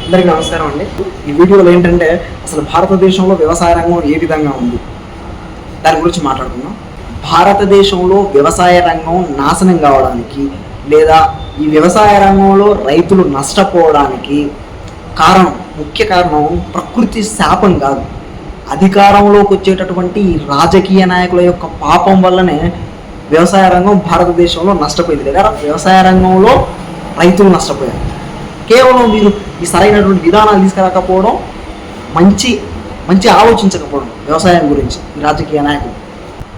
అందరికీ నమస్కారం అండి. ఈ వీడియోలో ఏంటంటే అసలు భారతదేశంలో వ్యవసాయ రంగం ఏ విధంగా ఉంది దాని గురించి మాట్లాడుకుందాం. భారతదేశంలో వ్యవసాయ రంగం నాశనం కావడానికి లేదా ఈ వ్యవసాయ రంగంలో రైతులు నష్టపోవడానికి ముఖ్య కారణం ప్రకృతి శాపం కాదు, అధికారంలోకి వచ్చేటటువంటి రాజకీయ నాయకుల యొక్క పాపం వల్లనే వ్యవసాయ రంగం భారతదేశంలో నష్టపోయింది, లేదా వ్యవసాయ రంగంలో రైతులు నష్టపోయారు. కేవలం మీరు ఈ సరైనటువంటి విధానాలు తీసుకురాకపోవడం, మంచి ఆలోచించకపోవడం వ్యవసాయం గురించి ఈ రాజకీయ నాయకులు.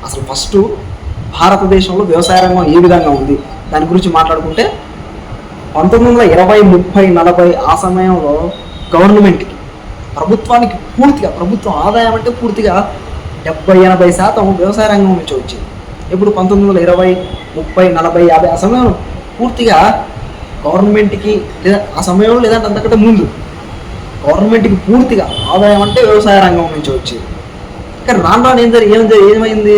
అసలు ఫస్ట్ భారతదేశంలో వ్యవసాయ రంగం ఏ విధంగా ఉంది దాని గురించి మాట్లాడుకుంటే 1920, 30, 40 ఆ సమయంలో గవర్నమెంట్కి ప్రభుత్వానికి ప్రభుత్వం ఆదాయం అంటే పూర్తిగా 70-80% వ్యవసాయ రంగం నుంచి వచ్చింది. ఇప్పుడు 1920, 30, 40, 50 ఆ సమయంలో పూర్తిగా గవర్నమెంట్కి లేదా ఆ సమయంలో లేదంటే అంతకంటే ముందు గవర్నమెంట్కి పూర్తిగా ఆదాయం అంటే వ్యవసాయ రంగం నుంచి వచ్చేది. కానీ రాను ఏమైంది,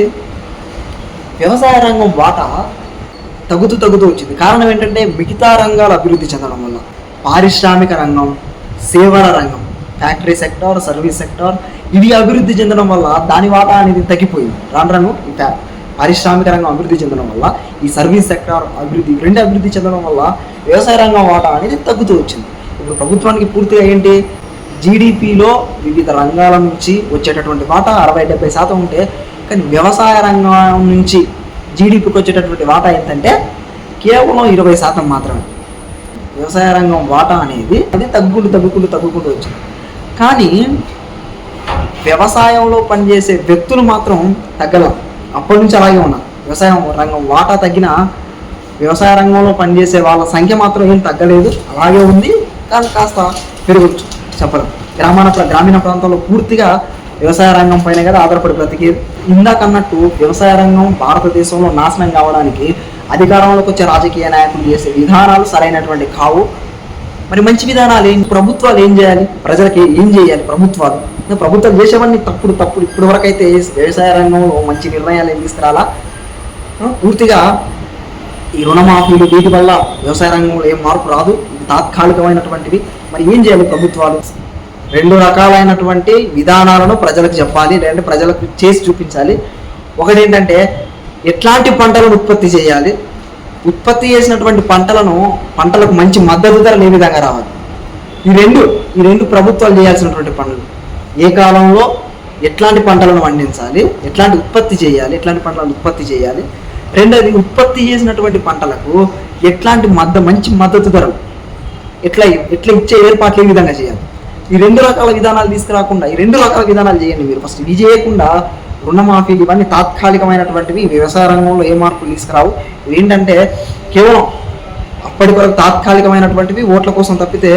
వ్యవసాయ రంగం వాటా తగ్గుతూ వచ్చింది. కారణం ఏంటంటే మిగతా రంగాలు అభివృద్ధి చెందడం వల్ల పారిశ్రామిక రంగం, సేవల రంగం, ఫ్యాక్టరీ సెక్టార్, సర్వీస్ సెక్టార్ ఇవి అభివృద్ధి చెందడం వల్ల దాని వాటా అనేది తగ్గిపోయింది. రాను పారిశ్రామిక రంగం అభివృద్ధి చెందడం వల్ల ఈ సర్వీస్ సెక్టార్ అభివృద్ధి చెందడం వల్ల వ్యవసాయ రంగం వాటా అనేది తగ్గుతూ వచ్చింది. ఇప్పుడు ప్రభుత్వానికి పూర్తిగా ఏంటి, జీడిపిలో వివిధ రంగాల నుంచి వచ్చేటటువంటి వాటా 60-70% ఉంటే, కానీ వ్యవసాయ రంగం నుంచి జీడిపికి వచ్చేటటువంటి వాటా ఏంటంటే కేవలం 20% మాత్రమే. వ్యవసాయ రంగం వాటా అనేది అది తగ్గుకుంటూ వచ్చింది. కానీ వ్యవసాయంలో పనిచేసే వ్యక్తులు మాత్రం తగ్గలేదు, అప్పటి నుంచి అలాగే ఉన్నారు. వ్యవసాయ రంగం వాటా తగ్గిన వ్యవసాయ రంగంలో పనిచేసే వాళ్ళ సంఖ్య మాత్రం ఏం తగ్గలేదు, అలాగే ఉంది. కానీ కాస్త పెరగచ్చు చెప్పలేం. గ్రామీణ ప్రాంతాల్లో పూర్తిగా వ్యవసాయ రంగం పైన కదా ఆధారపడి బ్రతికేది. ఇందాకన్నట్టు వ్యవసాయ రంగం భారతదేశంలో నాశనం కావడానికి అధికారంలోకి వచ్చే రాజకీయ నాయకులు చేసే విధానాలు సరైనటువంటి కావు. మరి మంచి విధానాలు ప్రభుత్వాలు ఏం చేయాలి, ప్రజలకి ఏం చేయాలి ప్రభుత్వాలు చేసేవన్నీ తప్పుడు. ఇప్పటి వరకు అయితే వ్యవసాయ రంగంలో మంచి నిర్ణయాలు ఏం తీసుకురాలా. పూర్తిగా ఈ రుణమాఫీలు వీటి వల్ల వ్యవసాయ రంగంలో ఏం మార్పు రాదు, ఇది తాత్కాలికమైనటువంటివి. మరి ఏం చేయాలి ప్రభుత్వాలు? 2 రకాలైనటువంటి విధానాలను ప్రజలకు చెప్పాలి, లేదంటే ప్రజలకు చేసి చూపించాలి. ఒకటి ఏంటంటే ఎట్లాంటి పంటలను ఉత్పత్తి చేయాలి, ఉత్పత్తి చేసినటువంటి పంటలకు మంచి మద్దతు ధరలు ఏ విధంగా రావాలి. ఈ రెండు ప్రభుత్వాలు చేయాల్సినటువంటి పనులు. ఏ కాలంలో ఎట్లాంటి పంటలను పండించాలి, ఎట్లాంటి పంటలను ఉత్పత్తి చేయాలి. రెండోది, ఉత్పత్తి చేసినటువంటి పంటలకు ఎట్లాంటి మంచి మద్దతు ధరలు ఎట్లా ఇచ్చే ఏర్పాట్లు ఏ విధంగా చేయాలి. ఈ 2 రకాల విధానాలు తీసుకురాకుండా ఈ 2 రకాల విధానాలు చేయండి మీరు. ఫస్ట్ ఇది చేయకుండా రుణమాఫీలు ఇవన్నీ తాత్కాలికమైనటువంటివి, వ్యవసాయ రంగంలో ఏ మార్పులు తీసుకురావు. ఏంటంటే కేవలం అప్పటి వరకు తాత్కాలికమైనటువంటివి, ఓట్ల కోసం తప్పితే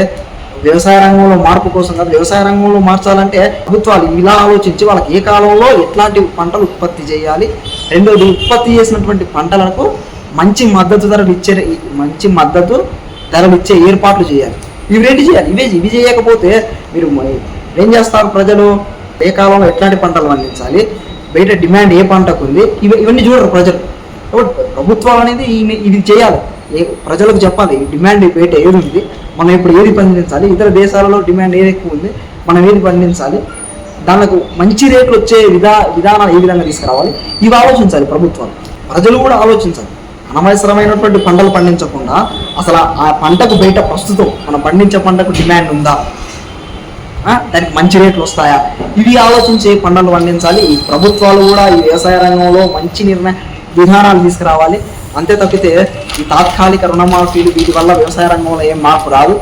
వ్యవసాయ రంగంలో మార్పు కోసం కాదు. వ్యవసాయ రంగంలో మార్చాలంటే ప్రభుత్వాలు ఇలా ఆలోచించి వాళ్ళకి ఏ కాలంలో ఎట్లాంటి పంటలు ఉత్పత్తి చేయాలి. రెండోది, ఉత్పత్తి చేసినటువంటి పంటలకు మంచి మద్దతు ధరలు ఇచ్చే ఏర్పాట్లు చేయాలి. ఇవి 2 చేయాలి. ఇవి చేయకపోతే మీరు ఏం చేస్తారు, ప్రజలు ఏ కాలంలో ఎట్లాంటి పంటలు పండించాలి, బయట డిమాండ్ ఏ పంటకు ఉంది, ఇవన్నీ చూడరు ప్రజలు. ప్రభుత్వం అనేది ఇది చేయాలి, ప్రజలకు చెప్పాలి డిమాండ్ బయట ఏది ఉంది, మనం ఇప్పుడు ఏది పండించాలి, ఇతర దేశాలలో డిమాండ్ ఏది ఎక్కువ ఉంది, మనం ఏది పండించాలి, దానికి మంచి రేట్లు వచ్చే విధానాలు ఏ విధంగా తీసుకురావాలి, ఇవి ఆలోచించాలి ప్రభుత్వాలు. ప్రజలు కూడా ఆలోచించాలి. అనవసరమైనటువంటి పంటలు పండించకుండా అసలు ఆ పంటకు బయట ప్రస్తుతం మనం పండించే పంటకు డిమాండ్ ఉందా, దానికి మంచి రేట్లు వస్తాయా, ఇవి ఆలోచించే పంటలు పండించాలి. ఈ ప్రభుత్వాలు కూడా ఈ వ్యవసాయ రంగంలో మంచి విధానాలు తీసుకురావాలి. అంతే తప్పితే ఈ తాత్కాలిక రుణమాఫీలు వీటి వల్ల వ్యవసాయ రంగంలో ఏం మార్పు రాదు.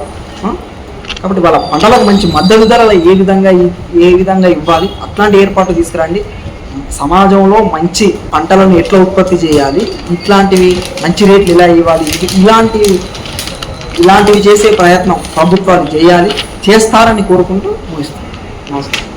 కాబట్టి వాళ్ళ పంటలకు మంచి మద్దతు ధరలు ఏ విధంగా ఇవ్వాలి, అట్లాంటి ఏర్పాట్లు తీసుకురండి. సమాజంలో మంచి పంటలను ఎట్లా ఉత్పత్తి చేయాలి, ఇట్లాంటివి మంచి రేట్లు ఎలా ఇవ్వాలి, ఇలాంటివి చేసే ప్రయత్నం ప్రభుత్వాలు చేయాలి, చేస్తారని కోరుకుంటూ ముగిస్తాను. నమస్కారం.